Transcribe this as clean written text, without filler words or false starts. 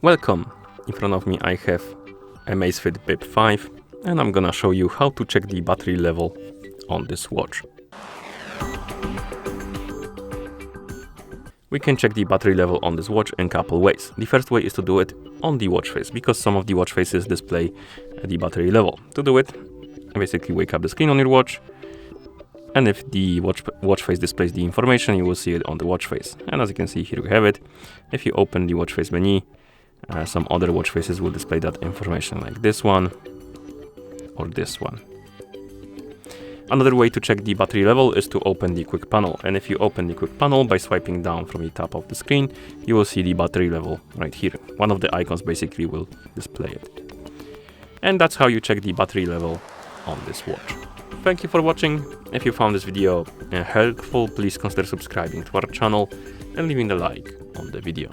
Welcome! In front of me I have Amazfit Bip 5 and I'm gonna show you how to check the battery level on this watch. We can check the battery level on this watch in a couple ways. The first way is to do it on the watch face, because some of the watch faces display the battery level. To do it, basically wake up the screen on your watch, and if the watch face displays the information, you will see it on the watch face. And as you can see, here we have it. If you open the watch face menu, some other watch faces will display that information, like this one or this one. Another way to check the battery level is to open the quick panel. And if you open the quick panel by swiping down from the top of the screen, you will see the battery level right here. One of the icons basically will display it. And that's how you check the battery level on this watch. Thank you for watching. If you found this video helpful, please consider subscribing to our channel and leaving a like on the video.